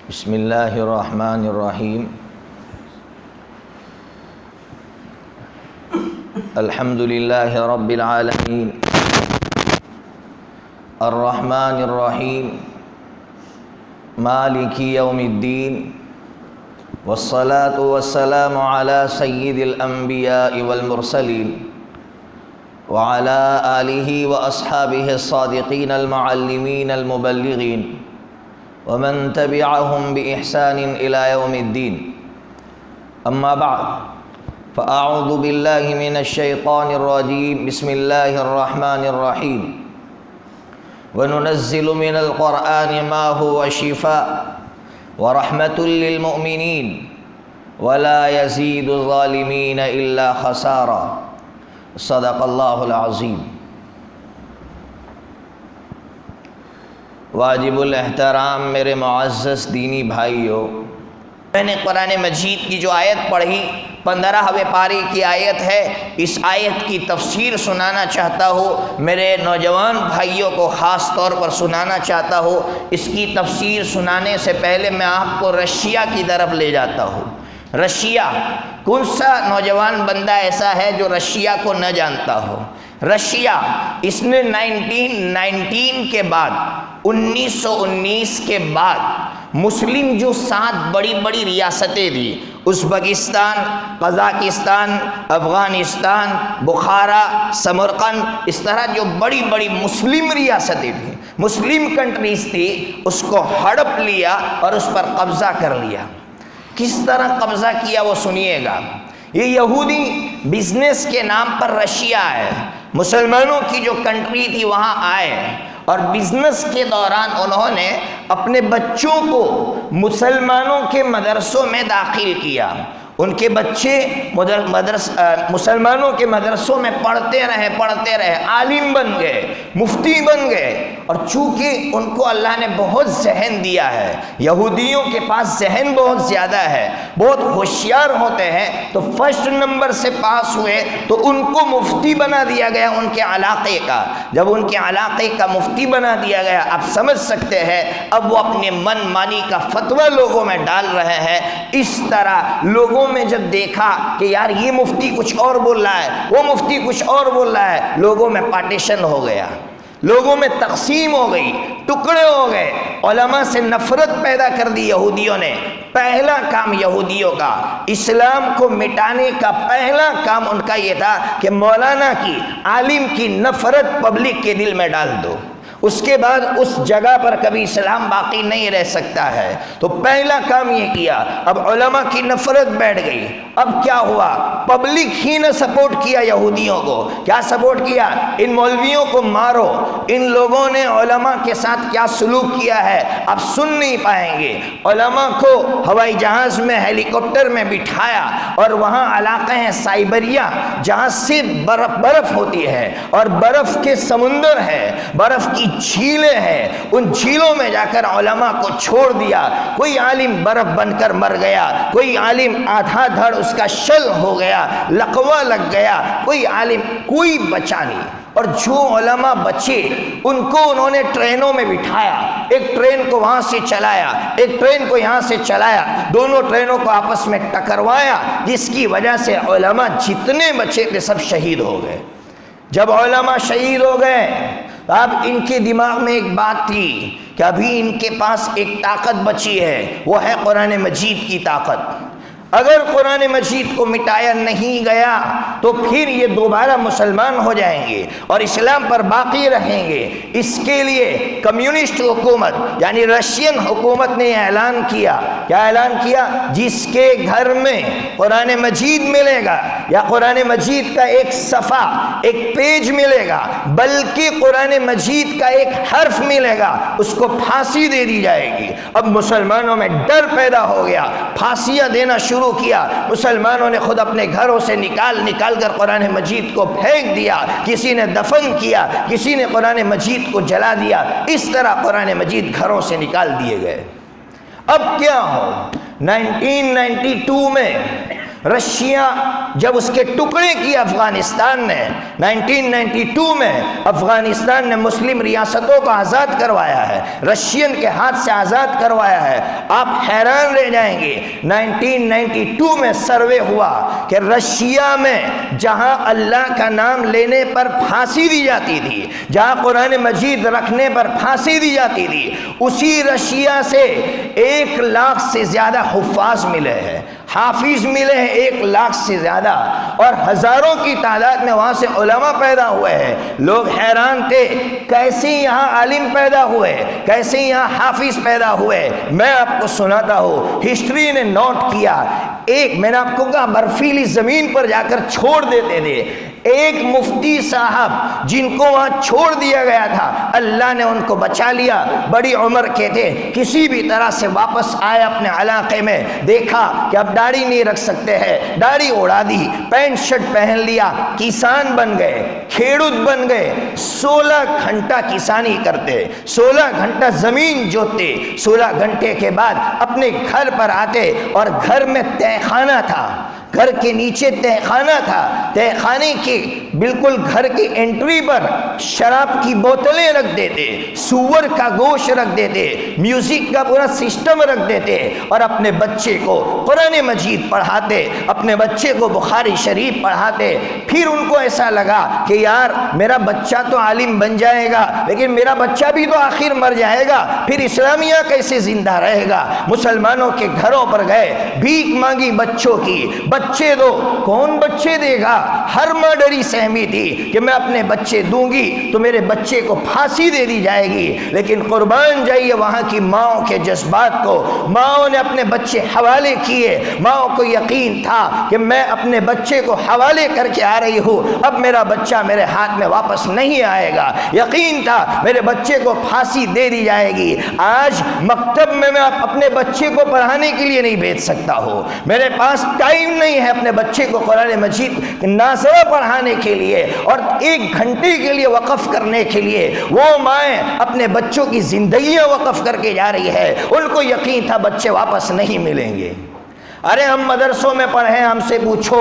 بسم اللہ الرحمن الرحیم الحمد للہ رب العالمین الرحمن الرحیم مالک یوم الدین والصلاة والسلام علی سید الانبیاء والمرسلین وعلى آلہ واصحابہ الصادقین المعلمین المبلغین ومن تبعهم بإحسان إلى يوم الدين أما بعد فأعوذ بالله من الشيطان الرجيم بسم الله الرحمن الرحيم وننزل من القرآن ما هو شفاء ورحمة للمؤمنين ولا يزيد الظالمين إلا خسارا صدق الله العظيم۔ واجب الاحترام میرے معزز دینی بھائیوں، میں نے قرآن مجید کی جو آیت پڑھی 15ویں پارے کی آیت ہے، اس آیت کی تفسیر سنانا چاہتا ہوں، میرے نوجوان بھائیوں کو خاص طور پر سنانا چاہتا ہوں۔ اس کی تفسیر سنانے سے پہلے میں آپ کو رشیا کی طرف لے جاتا ہوں۔ رشیا، کون سا نوجوان بندہ ایسا ہے جو رشیا کو نہ جانتا ہو؟ رشیا اس نے 1919 کے بعد 1919 کے بعد مسلم جو 7 بڑی بڑی ریاستیں تھیں، ازبکستان، قزاقستان، افغانستان، بخارا، سمرقند، اس طرح جو بڑی بڑی مسلم ریاستیں تھیں، مسلم کنٹریز تھی، اس کو ہڑپ لیا اور اس پر قبضہ کر لیا۔ کس طرح قبضہ کیا وہ سنیے گا۔ یہ یہودی بزنس کے نام پر رشیا ہے، مسلمانوں کی جو کنٹری تھی وہاں آئے اور بزنس کے دوران انہوں نے اپنے بچوں کو مسلمانوں کے مدرسوں میں داخل کیا۔ ان کے بچے مسلمانوں کے مدرسوں میں پڑھتے رہے، عالم بن گئے، مفتی بن گئے، اور چونکہ ان کو اللہ نے بہت ذہن دیا ہے، یہودیوں کے پاس ذہن بہت زیادہ ہے، بہت ہوشیار ہوتے ہیں، تو فرسٹ نمبر سے پاس ہوئے تو ان کو مفتی بنا دیا گیا ان کے علاقے کا۔ جب ان کے علاقے کا مفتی بنا دیا گیا، آپ سمجھ سکتے ہیں اب وہ اپنے من مانی کا فتویٰ لوگوں میں ڈال رہے ہیں۔ اس طرح لوگوں میں جب دیکھا کہ یار یہ مفتی کچھ اور بول رہا ہے، وہ مفتی کچھ اور بول رہا ہے، لوگوں میں پارٹیشن ہو گیا، لوگوں میں تقسیم ہو گئی، ٹکڑے ہو گئے، علماء سے نفرت پیدا کر دی یہودیوں نے۔ پہلا کام یہودیوں کا، اسلام کو مٹانے کا پہلا کام ان کا یہ تھا کہ مولانا کی، عالم کی نفرت پبلک کے دل میں ڈال دو، اس کے بعد اس جگہ پر کبھی اسلام باقی نہیں رہ سکتا ہے۔ تو پہلا کام یہ کیا، اب علماء کی نفرت بیٹھ گئی۔ اب کیا ہوا؟ پبلک ہی نے سپورٹ کیا یہودیوں کو۔ کیا سپورٹ کیا؟ ان مولویوں کو مارو۔ ان لوگوں نے علماء کے ساتھ کیا سلوک کیا ہے آپ سن نہیں پائیں گے۔ علماء کو ہوائی جہاز میں، ہیلی کاپٹر میں بٹھایا، اور وہاں علاقے ہیں سائبریا جہاں صرف برف ہوتی ہے، اور برف کے سمندر ہے، برف کی جھیلیں ہیں، ان جھیلوں میں جا کر علماء کو چھوڑ دیا۔ کوئی عالم برف بن کر مر گیا، کوئی عالم آدھا دھڑ اس کا شل ہو گیا، لقوہ لگ گیا، کوئی عالم کوئی بچا نہیں۔ اور جو علماء بچے ان کو انہوں نے ٹرینوں میں بٹھایا، ایک ٹرین کو وہاں سے چلایا، ایک ٹرین کو یہاں سے چلایا، دونوں ٹرینوں کو آپس میں ٹکروایا، جس کی وجہ سے علماء جتنے بچے تھے سب شہید ہو گئے۔ جب علماء شہید ہو گئے، اب ان کے دماغ میں ایک بات تھی کہ ابھی ان کے پاس ایک طاقت بچی ہے، وہ ہے قرآن مجید کی طاقت۔ اگر قرآن مجید کو مٹایا نہیں گیا تو پھر یہ دوبارہ مسلمان ہو جائیں گے اور اسلام پر باقی رہیں گے۔ اس کے لیے کمیونسٹ حکومت یعنی رشین حکومت نے اعلان کیا، کیا اعلان کیا؟ جس کے گھر میں قرآن مجید ملے گا یا قرآن مجید کا ایک صفحہ، ایک پیج ملے گا، بلکہ قرآن مجید کا ایک حرف ملے گا، اس کو پھانسی دے دی جائے گی۔ اب مسلمانوں میں ڈر پیدا ہو گیا، پھانسیاں دینا شروع کیا۔ مسلمانوں نے خود اپنے گھروں سے نکال کر قرآن مجید کو پھینک دیا، کسی نے دفن کیا، کسی نے قرآن مجید کو جلا دیا۔ اس طرح قرآن مجید گھروں سے نکال دیے گئے۔ اب کیا ہو؟ 1992 میں رشیا جب اس کے ٹکڑے کیا افغانستان نے 1992 میں افغانستان نے مسلم ریاستوں کو آزاد کروایا ہے، رشین کے ہاتھ سے آزاد کروایا ہے۔ آپ حیران رہ جائیں گے 1992 میں سروے ہوا کہ رشیا میں جہاں اللہ کا نام لینے پر پھانسی دی جاتی تھی، جہاں قرآن مجید رکھنے پر پھانسی دی جاتی تھی، اسی رشیا سے 1 لاکھ سے زیادہ حفاظ ملے ہیں، حافظ ملے ہیں 1 لاکھ سے زیادہ، اور ہزاروں کی تعداد میں وہاں سے علماء پیدا ہوئے ہیں۔ لوگ حیران تھے کیسے یہاں عالم پیدا ہوئے، کیسے یہاں حافظ پیدا ہوئے۔ میں آپ کو سناتا ہوں، ہسٹری نے نوٹ کیا، میں نے آپ کو کہا برفیلی زمین پر جا کر چھوڑ دیتے تھے، ایک مفتی صاحب جن کو وہاں چھوڑ دیا گیا تھا، اللہ نے ان کو بچا لیا، بڑی عمر کے تھے، کسی بھی طرح سے واپس آئے اپنے علاقے میں، دیکھا کہ اب داڑھی نہیں رکھ سکتے ہیں، داڑھی اڑا دی، پینٹ شرٹ پہن لیا، کسان بن گئے، کھیڑوت بن گئے، 16 گھنٹہ کسانی کرتے، 16 گھنٹہ زمین جوتے، 16 گھنٹے کے بعد اپنے گھر پر آتے، اور گھر میں تہہ خانہ تھا، گھر کے نیچے تہہ خانہ تھا، تہہ خانے کی بالکل گھر کی انٹری پر شراب کی بوتلیں رکھ دیتے، سور کا گوشت رکھ دیتے، میوزک کا پورا سسٹم رکھ دیتے، اور اپنے بچے کو قرآن مجید پڑھاتے، اپنے بچے کو بخاری شریف پڑھاتے۔ پھر ان کو ایسا لگا کہ یار میرا بچہ تو عالم بن جائے گا، لیکن میرا بچہ بھی تو آخر مر جائے گا، پھر اسلامیہ کیسے زندہ رہے گا؟ مسلمانوں کے گھروں پر گئے، بھیک مانگی بچوں کی، بچے دو، کون بچے دے گا؟ ہر ماں ڈری سہمی تھی کہ میں اپنے بچے دوں گی تو میرے بچے کو پھانسی دے دی جائے گی، لیکن قربان جائیے وہاں کی ماؤں کے جذبات کو، ماؤں نے اپنے بچے حوالے کیے، ماؤں کو یقین تھا کہ میں اپنے بچے کو حوالے کر کے آ رہی ہوں، اب میرا بچہ میرے ہاتھ میں واپس نہیں آئے گا، یقین تھا میرے بچے کو پھانسی دے دی جائے گی۔ آج مکتب میں اپنے بچے کو پڑھانے کے لیے نہیں بھیج سکتا ہوں، میرے پاس ٹائم نہیں ہے اپنے بچے کو قرآن مجید ناظرہ پڑھانے کے لیے اور 1 گھنٹے کے لیے وقف کرنے کے لیے۔ وہ مائیں اپنے بچوں کی زندگیاں وقف کر کے جا رہی ہے، ان کو یقین تھا بچے واپس نہیں ملیں گے۔ ارے ہم مدرسوں میں پڑھے، ہم سے پوچھو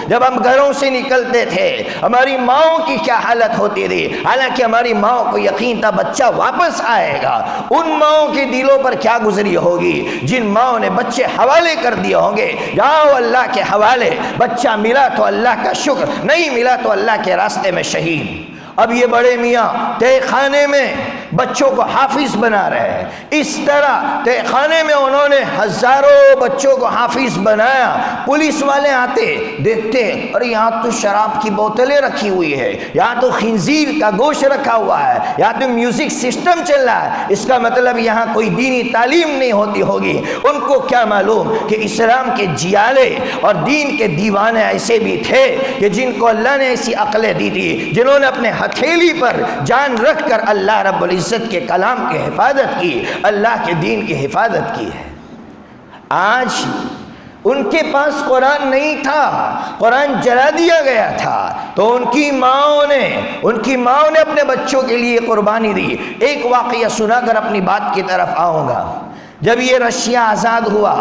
جب ہم گھروں سے نکلتے تھے ہماری ماؤں کی کیا حالت ہوتی تھی، حالانکہ ہماری ماؤں کو یقین تھا بچہ واپس آئے گا۔ ان ماؤں کے دلوں پر کیا گزری ہوگی جن ماؤں نے بچے حوالے کر دیے ہوں گے، جاؤ اللہ کے حوالے، بچہ ملا تو اللہ کا شکر، نہیں ملا تو اللہ کے راستے میں شہید۔ اب یہ بڑے میاں تہہ خانے میں بچوں کو حافظ بنا رہے ہیں، اس طرح تہہ خانے میں انہوں نے ہزاروں بچوں کو حافظ بنایا۔ پولیس والے آتے دیکھتے اور یہاں تو شراب کی بوتلیں رکھی ہوئی ہے، یہاں تو خنزیر کا گوشت رکھا ہوا ہے، یہاں تو میوزک سسٹم چل رہا ہے، اس کا مطلب یہاں کوئی دینی تعلیم نہیں ہوتی ہوگی۔ ان کو کیا معلوم کہ اسلام کے جیالے اور دین کے دیوانے ایسے بھی تھے کہ جن کو اللہ نے ایسی عقلیں دی تھی، جنہوں نے اپنے ہتھیلی پر جان رکھ کر اللہ رب العزت کے کلام کی حفاظت کی، اللہ کے دین کی حفاظت کی ہے۔ آج ان کے پاس قرآن نہیں تھا، قرآن جلا دیا گیا تھا، تو ان کی ماؤں نے اپنے بچوں کے لیے قربانی دی۔ ایک واقعہ سنا کر اپنی بات کی طرف آؤں گا۔ جب یہ رشیا آزاد ہوا،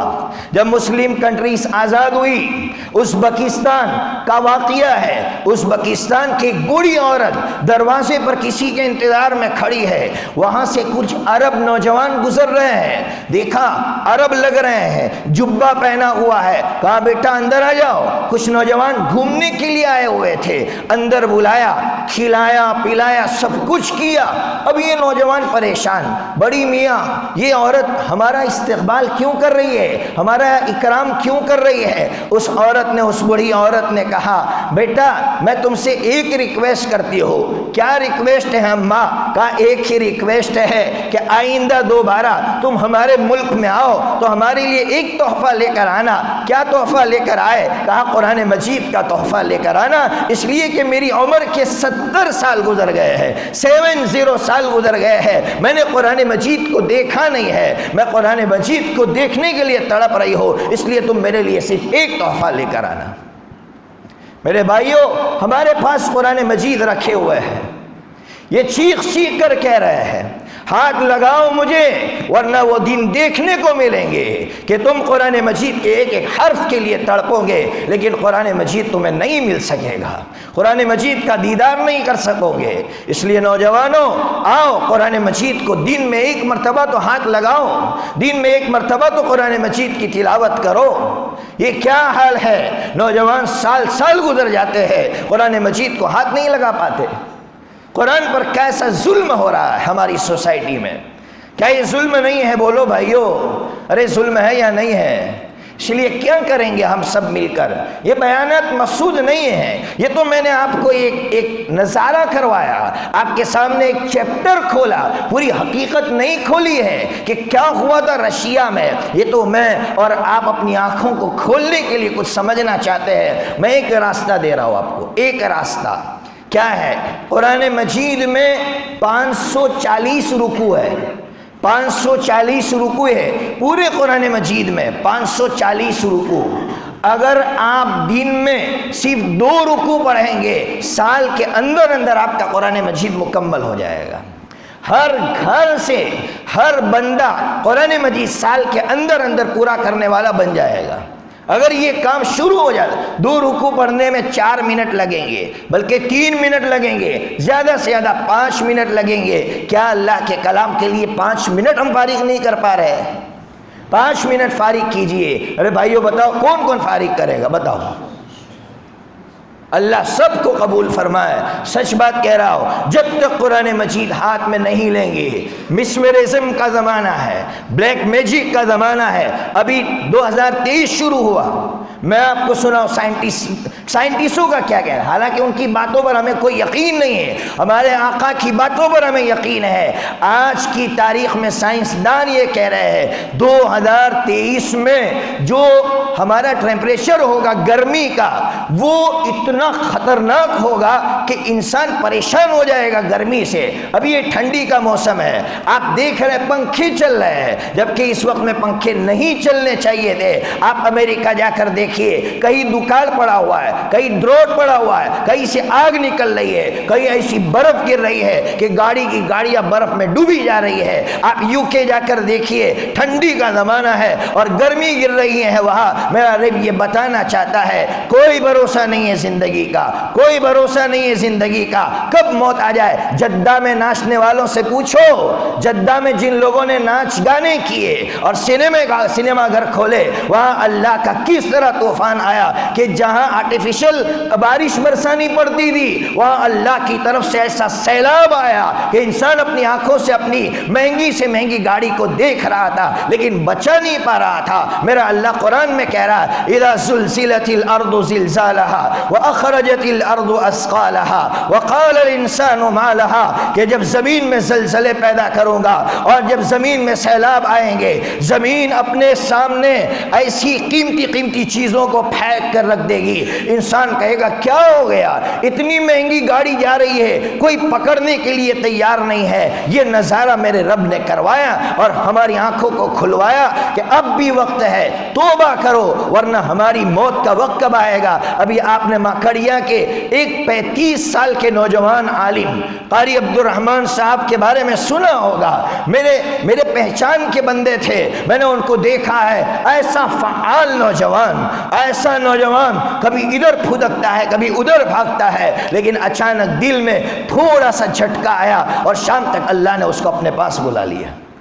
جب مسلم کنٹریز آزاد ہوئی، ازبکستان کا واقعہ ہے۔ ازبکستان کی بوڑھی عورت دروازے پر کسی کے انتظار میں کھڑی ہے، وہاں سے کچھ عرب نوجوان گزر رہے ہیں، دیکھا عرب لگ رہے ہیں، جبہ پہنا ہوا ہے، کہا بیٹا اندر آ جاؤ۔ کچھ نوجوان گھومنے کے لیے آئے ہوئے تھے، اندر بلایا، کھلایا پلایا، سب کچھ کیا۔ اب یہ نوجوان پریشان، بڑی میاں یہ عورت ہمارا استقبال کیوں کر رہی ہے، ہمارا اکرام کیوں کر رہی ہے؟ اس بڑی عورت نے کہا بیٹا میں تم سے ایک ریکویسٹ کرتی ہوں۔ کیا ریکویسٹ ہے اماں؟ کہا ایک ہی ریکویسٹ ہے کہ آئندہ دوبارہ تم ہمارے ملک میں آؤ تو ہمارے لیے ایک تحفہ لے کر آنا۔ کیا تحفہ لے کر آئے؟ کہا قرآن مجید کا تحفہ لے کر آنا، اس لیے کہ میری عمر کے 70 سال گزر گئے ہیں، 70 سال گزر گئے ہیں، میں نے قرآن مجید کو دیکھا نہیں ہے، میں قرآن مجید کو دیکھنے کے لیے تڑپ رہی ہو، اس لیے تم میرے لیے صرف ایک تحفہ لے کر آنا۔ میرے بھائیوں ہمارے پاس قرآن مجید رکھے ہوئے ہیں، یہ چیخ چیخ کر کہہ رہے ہیں ہاتھ لگاؤ مجھے، ورنہ وہ دن دیکھنے کو ملیں گے کہ تم قرآن مجید کے ایک ایک حرف کے لیے تڑپو گے، لیکن قرآن مجید تمہیں نہیں مل سکے گا، قرآن مجید کا دیدار نہیں کر سکو گے۔ اس لیے نوجوانوں، آؤ قرآن مجید کو دن میں ایک مرتبہ تو ہاتھ لگاؤ، دن میں ایک مرتبہ تو قرآن مجید کی تلاوت کرو۔ یہ کیا حال ہے، نوجوان سال سال گزر جاتے ہیں، قرآن مجید کو ہاتھ نہیں لگا پاتے۔ قرآن پر کیسا ظلم ہو رہا ہے ہماری سوسائٹی میں، کیا یہ ظلم نہیں ہے؟ بولو بھائیو، ارے ظلم ہے یا نہیں ہے؟ اس لیے کیا کریں گے ہم سب مل کر؟ یہ بیانات مقصود نہیں ہیں، یہ تو میں نے آپ کو ایک نظارہ کروایا، آپ کے سامنے ایک چیپٹر کھولا، پوری حقیقت نہیں کھولی ہے کہ کیا ہوا تھا رشیا میں۔ یہ تو میں اور آپ اپنی آنکھوں کو کھولنے کے لیے کچھ سمجھنا چاہتے ہیں۔ میں ایک راستہ دے رہا ہوں آپ کو، ایک راستہ کیا ہے؟ قرآن مجید میں 540 رکوع ہے، 540 رکوع ہے پورے قرآن مجید میں، 540 رکوع۔ اگر آپ دن میں صرف 2 رکوع پڑھیں گے، سال کے اندر اندر آپ کا قرآن مجید مکمل ہو جائے گا۔ ہر گھر سے ہر بندہ قرآن مجید سال کے اندر اندر پورا کرنے والا بن جائے گا۔ اگر یہ کام شروع ہو جائے، 2 رکوع پڑھنے میں 4 منٹ لگیں گے، بلکہ 3 منٹ لگیں گے، زیادہ سے زیادہ 5 منٹ لگیں گے۔ کیا اللہ کے کلام کے لیے 5 منٹ ہم فارغ نہیں کر پا رہے؟ 5 منٹ فارغ کیجئے۔ ارے بھائیو بتاؤ کون کون فارغ کرے گا؟ بتاؤ۔ اللہ سب کو قبول فرمائے۔ سچ بات کہہ رہا ہوں، جب تک قرآن مجید ہاتھ میں نہیں لیں گے، مسمرزم کا زمانہ ہے، بلیک میجک کا زمانہ ہے۔ ابھی 2023 شروع ہوا، میں آپ کو سناؤں سائنٹسٹوں کا کیا کہنا ہے، حالانکہ ان کی باتوں پر ہمیں کوئی یقین نہیں ہے، ہمارے آقا کی باتوں پر ہمیں یقین ہے۔ آج کی تاریخ میں سائنسدان یہ کہہ رہے ہیں 2023 میں جو ہمارا ٹیمپریچر ہوگا گرمی کا، وہ اتنا خطرناک ہوگا کہ انسان پریشان ہو جائے گا گرمی سے۔ ابھی یہ ٹھنڈی کا موسم ہے، آپ دیکھ رہے ہیں پنکھے چل رہے ہیں، جبکہ اس وقت میں پنکھے نہیں چلنے چاہیے تھے۔ آپ امریکہ جا کر دیکھیے، کہیں دکان پڑا ہوا ہے، کہیں دروٹ پڑا ہوا ہے، کہیں سے آگ نکل رہی ہے، کہیں ایسی برف گر رہی ہے کہ گاڑی کی گاڑیاں برف میں ڈوبی جا رہی ہے۔ آپ یو کے جا کر دیکھیے، ٹھنڈی کا زمانہ ہے اور گرمی گر رہی ہے وہاں۔ میرا رب یہ بتانا چاہتا ہے کوئی بھروسہ نہیں ہے زندگی کا، کوئی بھروسہ نہیں ہے زندگی کا، کب موت آ جائے۔ جدہ میں ناچنے والوں سے پوچھو، جدہ میں جن لوگوں نے ناچ گانے کیے اور سینما گھر کھولے، وہاں اللہ کا کس طرح طوفان آیا کہ جہاں آرٹیفیشل بارش برسانی پڑتی تھی، وہاں اللہ کی طرف سے ایسا سیلاب آیا کہ انسان اپنی آنکھوں سے اپنی مہنگی سے مہنگی گاڑی کو دیکھ رہا تھا لیکن بچا نہیں پا رہا تھا۔ میرا اللہ قرآن میں کہہ رہا ہے اذا زلزلت الارض زلزالها واخرجت الارض اثقالها وقال الانسان ما لها، کہ جب زمین میں زلزلے پیدا کروں گا اور جب زمین میں سیلاب آئیں گے، زمین اپنے سامنے ایسی قیمتی چیزوں کو پھینک کر رکھ دے گی۔ انسان کہے گا کیا ہو گیا، اتنی مہنگی گاڑی جا رہی ہے، کوئی پکڑنے کے لیے تیار نہیں ہے۔ یہ نظارہ میرے رب نے کروایا اور ہماری آنکھوں کو کھلوایا کہ اب بھی وقت ہے، توبہ کرو ورنہ ہماری موت کا وقت کب آئے گا۔ ابھی آپ نے ماکھڑیا کے ایک 35 سال کے نوجوان عالم قاری عبد الرحمن صاحب کے بارے میں سنا ہوگا، میرے پہچان کے بندے تھے، میں نے ان کو دیکھا ہے، ایسا فعال نوجوان، ایسا نوجوان کبھی ادھر پھدکتا ہے کبھی ادھر بھاگتا ہے، لیکن اچانک دل میں تھوڑا سا جھٹکا آیا اور شام تک اللہ نے اس کو اپنے پاس بلا لیا۔